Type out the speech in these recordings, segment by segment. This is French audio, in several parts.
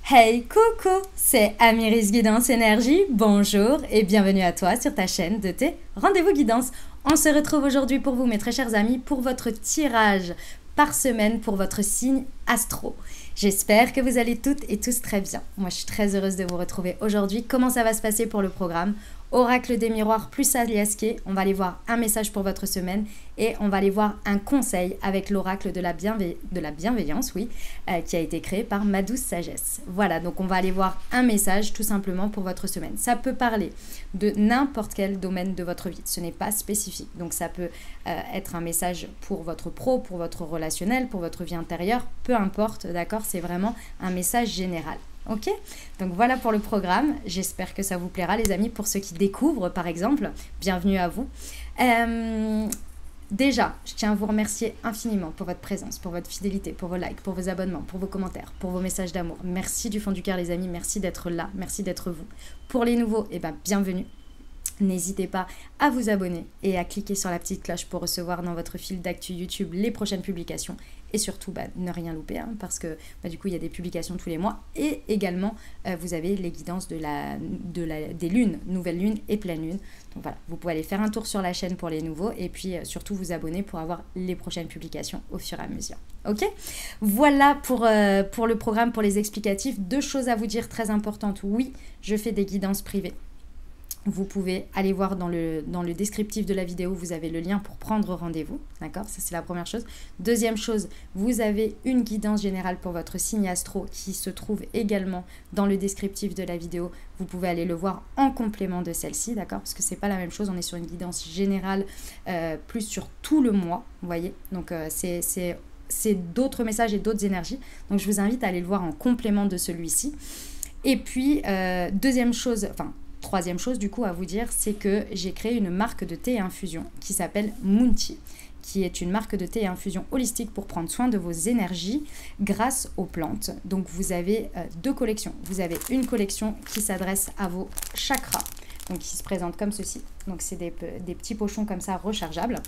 Hey coucou, c'est Amiris Guidance Énergie, bonjour et bienvenue à toi sur ta chaîne de tes rendez-vous guidance. On se retrouve aujourd'hui pour vous mes très chers amis pour votre tirage par semaine pour votre signe astro. J'espère que vous allez toutes et tous très bien. Moi je suis très heureuse de vous retrouver aujourd'hui. Comment ça va se passer pour le programme? Oracle des miroirs plus Aliasqué, on va aller voir un message pour votre semaine et on va aller voir un conseil avec l'oracle de la bienveillance, oui, qui a été créé par Ma Douce Sagesse. Voilà, donc on va aller voir un message tout simplement pour votre semaine. Ça peut parler de n'importe quel domaine de votre vie, ce n'est pas spécifique. Donc ça peut être un message pour votre pro, pour votre relationnel, pour votre vie intérieure, peu importe, d'accord, c'est vraiment un message général. Ok, donc voilà pour le programme. J'espère que ça vous plaira, les amis. Pour ceux qui découvrent, par exemple, bienvenue à vous. Déjà, je tiens à vous remercier infiniment pour votre présence, pour votre fidélité, pour vos likes, pour vos abonnements, pour vos commentaires, pour vos messages d'amour. Merci du fond du cœur, les amis. Merci d'être là. Merci d'être vous. Pour les nouveaux, bienvenue. N'hésitez pas à vous abonner et à cliquer sur la petite cloche pour recevoir dans votre fil d'actu YouTube les prochaines publications. Et surtout, ne rien louper, parce que du coup, il y a des publications tous les mois. Et également, vous avez les guidances des lunes, nouvelle lune et pleine lune. Donc voilà, vous pouvez aller faire un tour sur la chaîne pour les nouveaux et puis surtout vous abonner pour avoir les prochaines publications au fur et à mesure. Ok, voilà pour le programme, pour les explicatifs. Deux choses à vous dire très importantes. Oui, je fais des guidances privées. Vous pouvez aller voir dans le descriptif de la vidéo, vous avez le lien pour prendre rendez-vous, d'accord? Ça, c'est la première chose. Deuxième chose, vous avez une guidance générale pour votre signe astro qui se trouve également dans le descriptif de la vidéo. Vous pouvez aller le voir en complément de celle-ci, d'accord? Parce que c'est pas la même chose, on est sur une guidance générale plus sur tout le mois, vous voyez? Donc, c'est d'autres messages et d'autres énergies. Donc, je vous invite à aller le voir en complément de celui-ci. Et puis, troisième chose du coup à vous dire, c'est que j'ai créé une marque de thé et infusion qui s'appelle Mounty, qui est une marque de thé et infusion holistique pour prendre soin de vos énergies grâce aux plantes. Donc vous avez deux collections. Vous avez une collection qui s'adresse à vos chakras, donc qui se présente comme ceci. Donc c'est des petits pochons comme ça rechargeables.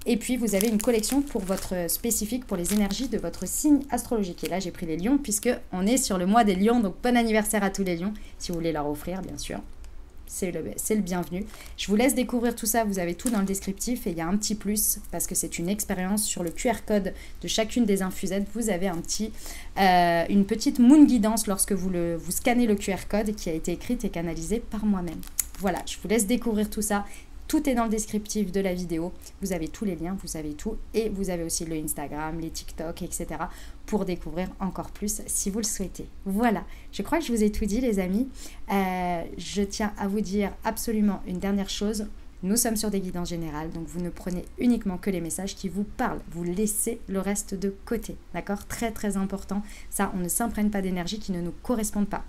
Et puis vous avez une collection pour votre spécifique pour les énergies de votre signe astrologique. Et là j'ai pris les lions puisque on est sur le mois des lions. Donc bon anniversaire à tous les lions, si vous voulez leur offrir bien sûr. C'est le bienvenu. Je vous laisse découvrir tout ça, vous avez tout dans le descriptif et il y a un petit plus parce que c'est une expérience sur le QR code de chacune des infusettes. Vous avez une petite moon guidance lorsque vous scannez le QR code qui a été écrite et canalisée par moi-même. Voilà, je vous laisse découvrir tout ça. Tout est dans le descriptif de la vidéo. Vous avez tous les liens, vous avez tout. Et vous avez aussi le Instagram, les TikTok, etc. pour découvrir encore plus si vous le souhaitez. Voilà, je crois que je vous ai tout dit les amis. Je tiens à vous dire absolument une dernière chose. Nous sommes sur des guidances générales, donc vous ne prenez uniquement que les messages qui vous parlent. Vous laissez le reste de côté, d'accord? Très très important. Ça, on ne s'imprègne pas d'énergie qui ne nous correspond pas.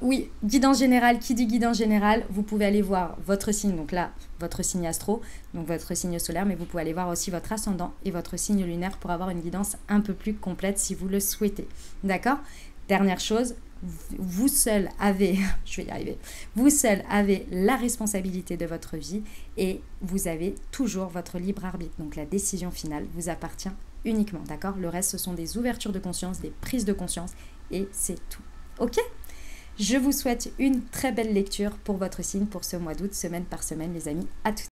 Oui, guidance générale, qui dit guidance générale, vous pouvez aller voir votre signe, donc là, votre signe astro, donc votre signe solaire, mais vous pouvez aller voir aussi votre ascendant et votre signe lunaire pour avoir une guidance un peu plus complète si vous le souhaitez. D'accord? Dernière chose, vous seul avez, je vais y arriver, vous seul avez la responsabilité de votre vie et vous avez toujours votre libre arbitre, donc la décision finale vous appartient uniquement, d'accord? Le reste, ce sont des ouvertures de conscience, des prises de conscience et c'est tout. Ok? Je vous souhaite une très belle lecture pour votre signe pour ce mois d'août, semaine par semaine, les amis. À tout.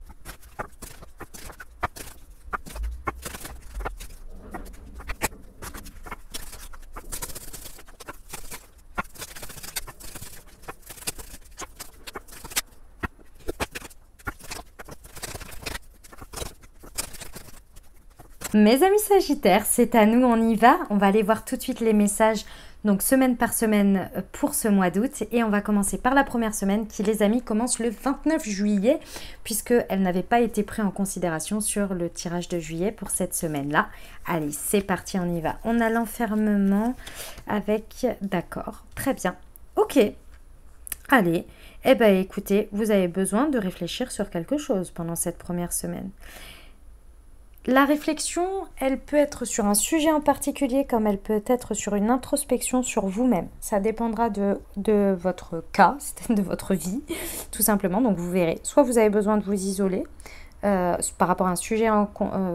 Mes amis Sagittaires, c'est à nous, on y va. On va aller voir tout de suite les messages, donc semaine par semaine pour ce mois d'août. Et on va commencer par la première semaine qui, les amis, commence le 29 juillet, puisqu'elle n'avait pas été prise en considération sur le tirage de juillet pour cette semaine-là. Allez, c'est parti, on y va. On a l'enfermement avec... D'accord, très bien. Ok, allez. Écoutez, vous avez besoin de réfléchir sur quelque chose pendant cette première semaine. La réflexion, elle peut être sur un sujet en particulier comme elle peut être sur une introspection sur vous-même. Ça dépendra de votre cas, de votre vie, tout simplement. Donc vous verrez, soit vous avez besoin de vous isoler, par rapport à un sujet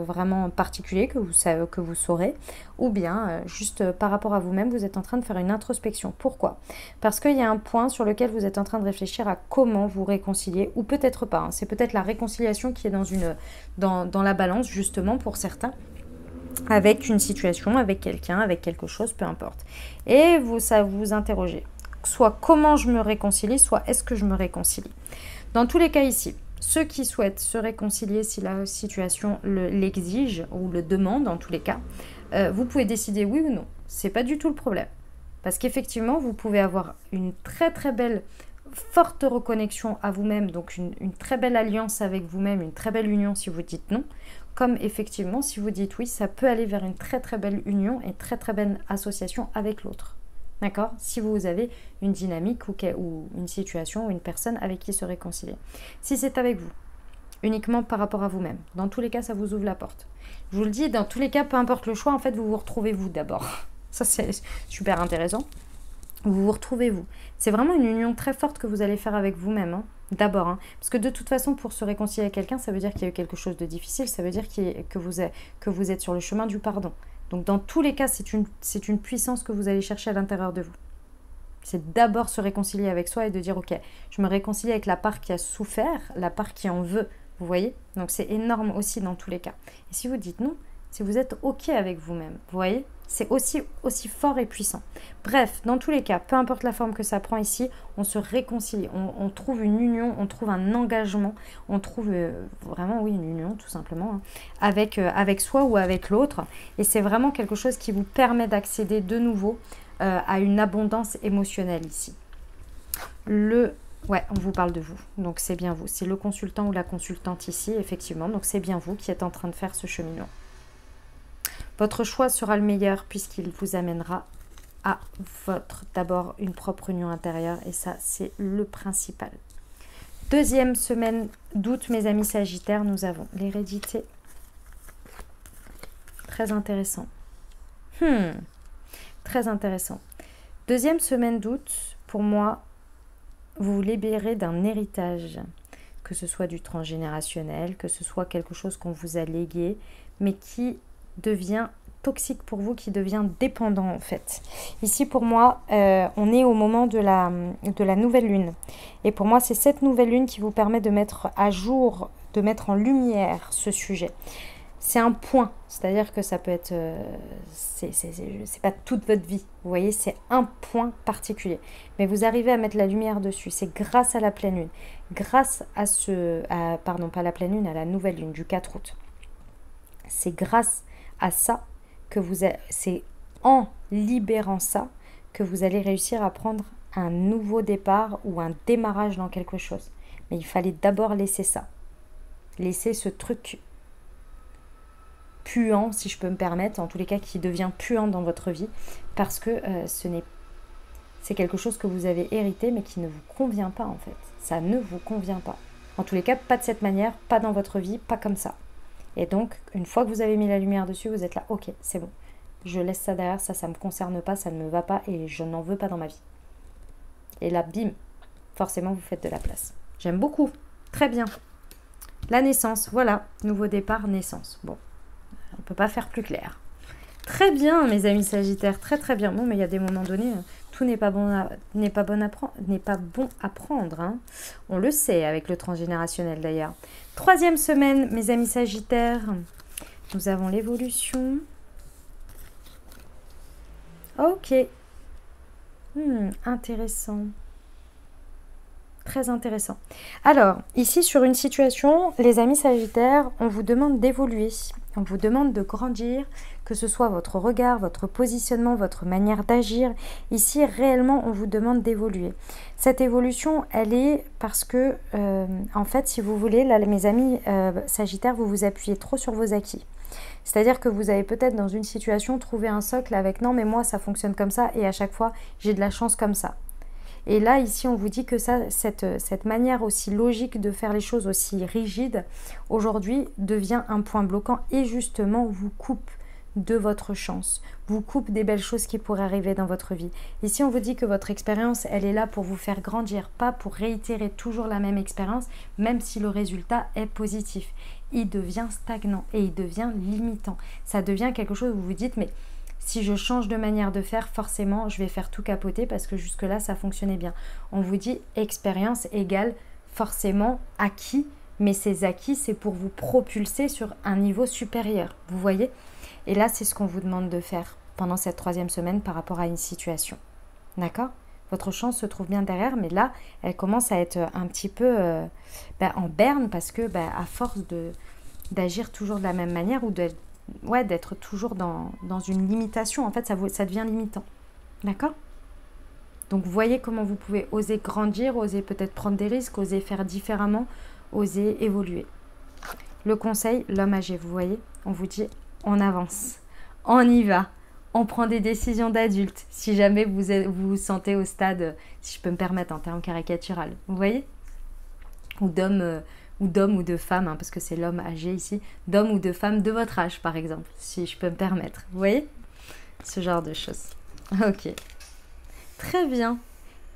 vraiment particulier que vous savez, que vous saurez, ou bien juste par rapport à vous-même, vous êtes en train de faire une introspection. Pourquoi? Parce qu'il y a un point sur lequel vous êtes en train de réfléchir à comment vous réconcilier, ou peut-être pas, hein. C'est peut-être la réconciliation qui est dans la balance, justement, pour certains, avec une situation, avec quelqu'un, avec quelque chose, peu importe. Et ça vous interrogez. Soit comment je me réconcilie, soit est-ce que je me réconcilie. Dans tous les cas ici, ceux qui souhaitent se réconcilier si la situation l'exige ou le demande, en tous les cas, vous pouvez décider oui ou non. C'est pas du tout le problème. Parce qu'effectivement, vous pouvez avoir une très très belle, forte reconnexion à vous-même, donc une très belle alliance avec vous-même, une très belle union si vous dites non. Comme effectivement, si vous dites oui, ça peut aller vers une très très belle union et très très belle association avec l'autre. D'accord? Si vous avez une dynamique ou une situation ou une personne avec qui se réconcilier. Si c'est avec vous, uniquement par rapport à vous-même, dans tous les cas, ça vous ouvre la porte. Je vous le dis, dans tous les cas, peu importe le choix, en fait, vous vous retrouvez vous d'abord. Ça, c'est super intéressant. Vous vous retrouvez vous. C'est vraiment une union très forte que vous allez faire avec vous-même, hein, d'abord. Hein. Parce que de toute façon, pour se réconcilier avec quelqu'un, ça veut dire qu'il y a eu quelque chose de difficile, ça veut dire que vous êtes sur le chemin du pardon. Donc dans tous les cas, c'est une puissance que vous allez chercher à l'intérieur de vous. C'est d'abord se réconcilier avec soi et de dire, ok, je me réconcilie avec la part qui a souffert, la part qui en veut, vous voyez? Donc c'est énorme aussi dans tous les cas. Et si vous dites non, si vous êtes ok avec vous-même, vous voyez? C'est aussi fort et puissant. Bref, dans tous les cas, peu importe la forme que ça prend ici, on se réconcilie, on trouve une union, on trouve un engagement, on trouve vraiment, oui, une union tout simplement, hein, avec soi ou avec l'autre. Et c'est vraiment quelque chose qui vous permet d'accéder de nouveau à une abondance émotionnelle ici. Ouais, on vous parle de vous, donc c'est bien vous. C'est le consultant ou la consultante ici, effectivement, donc c'est bien vous qui êtes en train de faire ce cheminement. Votre choix sera le meilleur puisqu'il vous amènera à d'abord une propre union intérieure et ça c'est le principal. Deuxième semaine d'août, mes amis Sagittaires, nous avons l'hérédité. Très intéressant. Très intéressant. Deuxième semaine d'août, pour moi, vous vous libérez d'un héritage, que ce soit du transgénérationnel, que ce soit quelque chose qu'on vous a légué, mais qui devient toxique pour vous, qui devient dépendant en fait. Ici pour moi, on est au moment de la nouvelle lune. Et pour moi, c'est cette nouvelle lune qui vous permet de mettre à jour, de mettre en lumière ce sujet. C'est un point, c'est-à-dire que ça peut être, c'est pas toute votre vie, vous voyez, c'est un point particulier. Mais vous arrivez à mettre la lumière dessus, c'est grâce à la pleine lune, grâce à pardon, pas la pleine lune, à la nouvelle lune du 4 août. C'est grâce à ça que c'est en libérant ça que vous allez réussir à prendre un nouveau départ ou un démarrage dans quelque chose. Mais il fallait d'abord laisser ça, laisser ce truc puant, si je peux me permettre, en tous les cas qui devient puant dans votre vie, parce que c'est quelque chose que vous avez hérité mais qui ne vous convient pas en fait. Ça ne vous convient pas. En tous les cas, pas de cette manière, pas dans votre vie, pas comme ça. Et donc, une fois que vous avez mis la lumière dessus, vous êtes là, ok, c'est bon. Je laisse ça derrière, ça ne me concerne pas, ça ne me va pas et je n'en veux pas dans ma vie. Et là, bim, forcément, vous faites de la place. J'aime beaucoup, très bien. La naissance, voilà, nouveau départ, naissance. Bon, on ne peut pas faire plus clair. Très bien, mes amis Sagittaires, très très bien. Bon, mais il y a des moments donnés, tout n'est pas bon à prendre. Hein. On le sait avec le transgénérationnel d'ailleurs. Troisième semaine, mes amis Sagittaires, nous avons l'évolution. Ok. Intéressant. Très intéressant. Alors, ici sur une situation, les amis Sagittaires, on vous demande d'évoluer. On vous demande de grandir, que ce soit votre regard, votre positionnement, votre manière d'agir. Ici, réellement, on vous demande d'évoluer. Cette évolution, elle est parce que, en fait, si vous voulez, là, mes amis Sagittaires, vous vous appuyez trop sur vos acquis. C'est-à-dire que vous avez peut-être dans une situation trouvé un socle avec « non, mais moi, ça fonctionne comme ça et à chaque fois, j'ai de la chance comme ça ». Et là, ici, on vous dit que cette manière aussi logique de faire les choses, aussi rigide, aujourd'hui, devient un point bloquant et justement vous coupe de votre chance, vous coupe des belles choses qui pourraient arriver dans votre vie. Ici, on vous dit que votre expérience, elle est là pour vous faire grandir, pas pour réitérer toujours la même expérience, même si le résultat est positif. Il devient stagnant et il devient limitant. Ça devient quelque chose où vous vous dites, mais si je change de manière de faire, forcément, je vais faire tout capoter parce que jusque-là, ça fonctionnait bien. On vous dit expérience égale forcément acquis, mais ces acquis, c'est pour vous propulser sur un niveau supérieur. Vous voyez? Et là, c'est ce qu'on vous demande de faire pendant cette 3e semaine par rapport à une situation. D'accord? Votre chance se trouve bien derrière, mais là, elle commence à être un petit peu en berne parce que à force d'agir toujours de la même manière ou d'être toujours dans une limitation, en fait, ça devient limitant. D'accord? Donc, vous voyez comment vous pouvez oser grandir, oser peut-être prendre des risques, oser faire différemment, oser évoluer. Le conseil, l'homme âgé, vous voyez, on vous dit, on avance, on y va, on prend des décisions d'adulte, si jamais vous vous sentez au stade, si je peux me permettre en termes caricatural, vous voyez, ou d'homme ou de femme, hein, parce que c'est l'homme âgé ici, d'homme ou de femme de votre âge, par exemple, si je peux me permettre, vous voyez, ce genre de choses. Ok, très bien.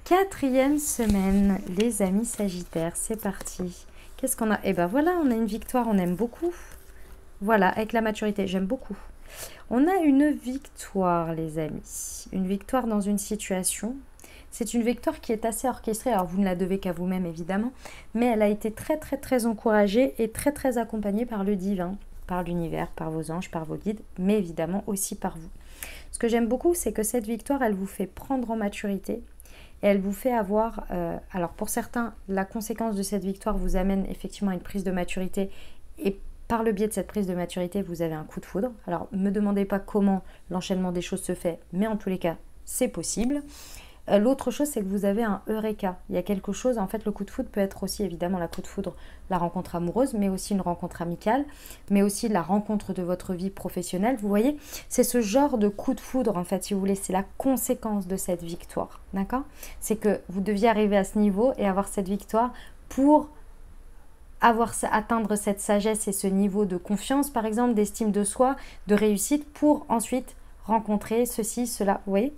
4e semaine, les amis Sagittaires, c'est parti. Qu'est-ce qu'on a? Eh ben voilà, on a une victoire, on aime beaucoup. Voilà, avec la maturité, j'aime beaucoup. On a une victoire, les amis. Une victoire dans une situation. C'est une victoire qui est assez orchestrée. Alors, vous ne la devez qu'à vous-même, évidemment. Mais elle a été très, très, très encouragée et très, très accompagnée par le divin, par l'univers, par vos anges, par vos guides, mais évidemment aussi par vous. Ce que j'aime beaucoup, c'est que cette victoire, elle vous fait prendre en maturité. Et elle vous fait avoir, alors pour certains, la conséquence de cette victoire vous amène effectivement à une prise de maturité. Et par le biais de cette prise de maturité, vous avez un coup de foudre. Alors, ne me demandez pas comment l'enchaînement des choses se fait, mais en tous les cas, c'est possible. L'autre chose, c'est que vous avez un eureka. Il y a quelque chose, en fait, le coup de foudre peut être aussi évidemment la coup de foudre, la rencontre amoureuse, mais aussi une rencontre amicale, mais aussi la rencontre de votre vie professionnelle. Vous voyez, c'est ce genre de coup de foudre, en fait, si vous voulez, c'est la conséquence de cette victoire. D'accord? C'est que vous deviez arriver à ce niveau et avoir cette victoire pour atteindre cette sagesse et ce niveau de confiance, par exemple, d'estime de soi, de réussite, pour ensuite rencontrer ceci, cela. Vous voyez?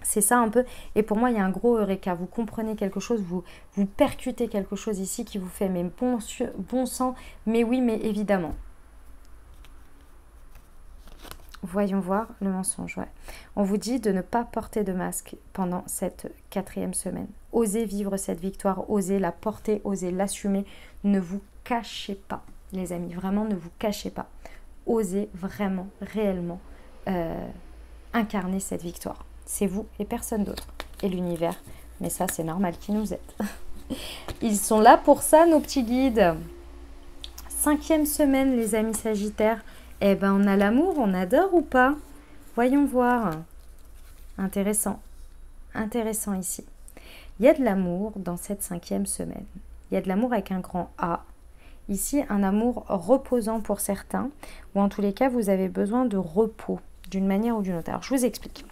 C'est ça un peu. Et pour moi, il y a un gros eureka. Vous comprenez quelque chose, vous percutez quelque chose ici qui vous fait mais bon sang, mais oui, mais évidemment. Voyons voir le mensonge. Ouais. On vous dit de ne pas porter de masque pendant cette 4e semaine. Osez vivre cette victoire, osez la porter, osez l'assumer. Ne vous cachez pas, les amis. Vraiment, ne vous cachez pas. Osez vraiment, réellement incarner cette victoire. C'est vous et personne d'autre. Et l'univers. Mais ça, c'est normal qu'ils nous aident. Ils sont là pour ça, nos petits guides. 5e semaine, les amis Sagittaires. Eh ben, on a l'amour, on adore ou pas? Voyons voir. Intéressant. Intéressant ici. Il y a de l'amour dans cette 5e semaine. Il y a de l'amour avec un grand A. Ici, un amour reposant pour certains. Ou en tous les cas, vous avez besoin de repos d'une manière ou d'une autre. Alors, je vous explique.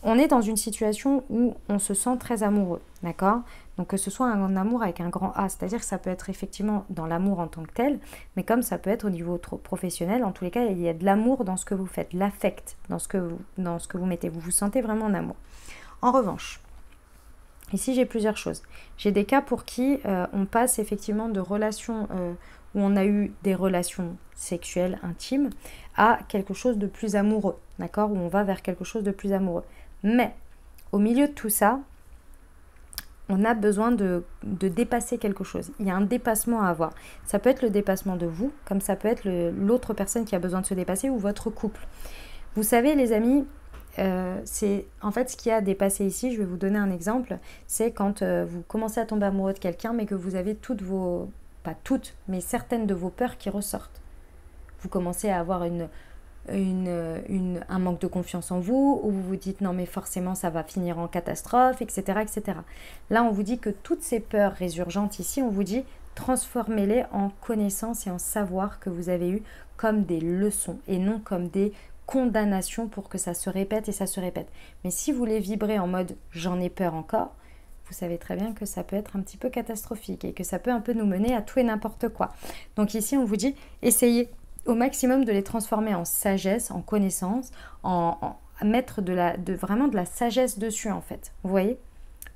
On est dans une situation où on se sent très amoureux, d'accord? Donc que ce soit un amour avec un grand A, c'est-à-dire que ça peut être effectivement dans l'amour en tant que tel, mais comme ça peut être au niveau professionnel, en tous les cas, il y a de l'amour dans ce que vous faites, l'affect dans ce que vous mettez. Vous vous sentez vraiment en amour. En revanche, ici j'ai plusieurs choses. J'ai des cas pour qui on passe effectivement de relations où on a eu des relations sexuelles intimes à quelque chose de plus amoureux, d'accord? Où on va vers quelque chose de plus amoureux. Mais au milieu de tout ça, on a besoin de dépasser quelque chose. Il y a un dépassement à avoir. Ça peut être le dépassement de vous, comme ça peut être l'autre personne qui a besoin de se dépasser ou votre couple. Vous savez, les amis, c'est en fait ce qui a dépassé ici, je vais vous donner un exemple, c'est quand vous commencez à tomber amoureux de quelqu'un, mais que vous avez pas toutes, mais certaines de vos peurs qui ressortent. Vous commencez à avoir un manque de confiance en vous, où vous vous dites non mais forcément ça va finir en catastrophe, etc., etc. Là on vous dit que toutes ces peurs résurgentes ici, on vous dit transformez-les en connaissances et en savoir que vous avez eu comme des leçons et non comme des condamnations pour que ça se répète et ça se répète. Mais si vous les vibrez en mode j'en ai peur encore, vous savez très bien que ça peut être un petit peu catastrophique et que ça peut un peu nous mener à tout et n'importe quoi. Donc ici on vous dit essayez au maximum de les transformer en sagesse, en connaissance, à mettre vraiment de la sagesse dessus en fait, vous voyez,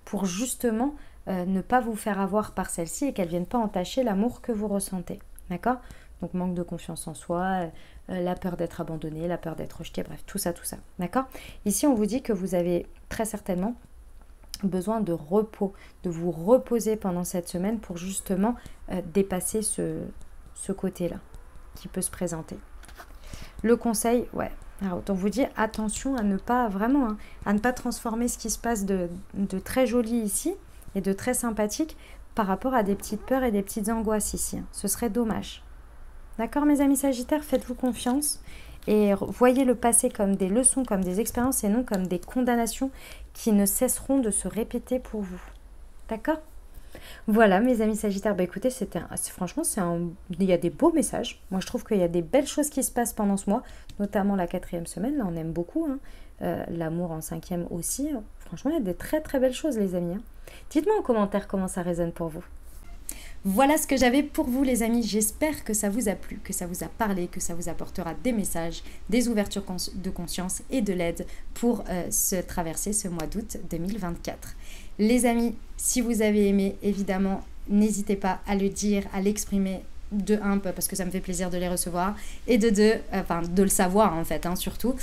pour justement ne pas vous faire avoir par celle-ci et qu'elle ne vienne pas entacher l'amour que vous ressentez, d'accord? Donc manque de confiance en soi, la peur d'être abandonné, la peur d'être rejeté, bref, tout ça, d'accord? Ici, on vous dit que vous avez très certainement besoin de repos, de vous reposer pendant cette semaine pour justement dépasser ce côté-là qui peut se présenter. Le conseil, ouais, alors on vous dit attention à ne pas vraiment, à ne pas transformer ce qui se passe de très joli ici et de très sympathique par rapport à des petites peurs et des petites angoisses ici. Ce serait dommage. D'accord mes amis Sagittaires, faites-vous confiance et voyez le passé comme des leçons, comme des expériences et non comme des condamnations qui ne cesseront de se répéter pour vous. D'accord? Voilà mes amis Sagittaires, bah écoutez, franchement, il y a des beaux messages. Moi je trouve qu'il y a des belles choses qui se passent pendant ce mois, notamment la 4e semaine, là on aime beaucoup, l'amour en 5e aussi. Franchement, il y a des très très belles choses les amis. Dites-moi en commentaire comment ça résonne pour vous. Voilà ce que j'avais pour vous les amis, j'espère que ça vous a plu, que ça vous a parlé, que ça vous apportera des messages, des ouvertures de conscience et de l'aide pour se traverser ce mois d'août 2024. Les amis, si vous avez aimé, évidemment, n'hésitez pas à le dire, à l'exprimer. De un, parce que ça me fait plaisir de les recevoir, et de deux, de le savoir en fait, surtout,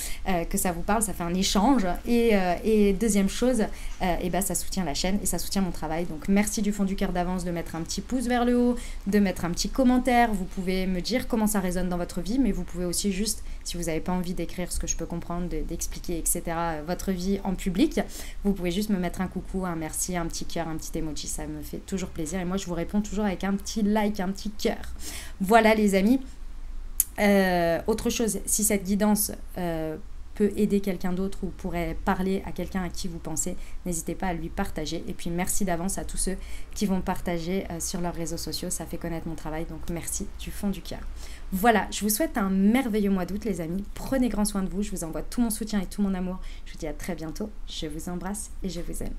que ça vous parle, ça fait un échange, et deuxième chose, ça soutient la chaîne et ça soutient mon travail, donc merci du fond du cœur d'avance de mettre un petit pouce vers le haut, de mettre un petit commentaire, vous pouvez me dire comment ça résonne dans votre vie, mais vous pouvez aussi juste, si vous n'avez pas envie d'écrire ce que je peux comprendre, d'expliquer, etc., votre vie en public, vous pouvez juste me mettre un coucou, un merci, un petit cœur, un petit emoji, ça me fait toujours plaisir, et moi je vous réponds toujours avec un petit like, un petit cœur. Voilà les amis, autre chose, si cette guidance peut aider quelqu'un d'autre ou pourrait parler à quelqu'un à qui vous pensez, n'hésitez pas à lui partager. Et puis merci d'avance à tous ceux qui vont partager sur leurs réseaux sociaux, ça fait connaître mon travail, donc merci du fond du cœur. Voilà, je vous souhaite un merveilleux mois d'août les amis, prenez grand soin de vous, je vous envoie tout mon soutien et tout mon amour, je vous dis à très bientôt, je vous embrasse et je vous aime.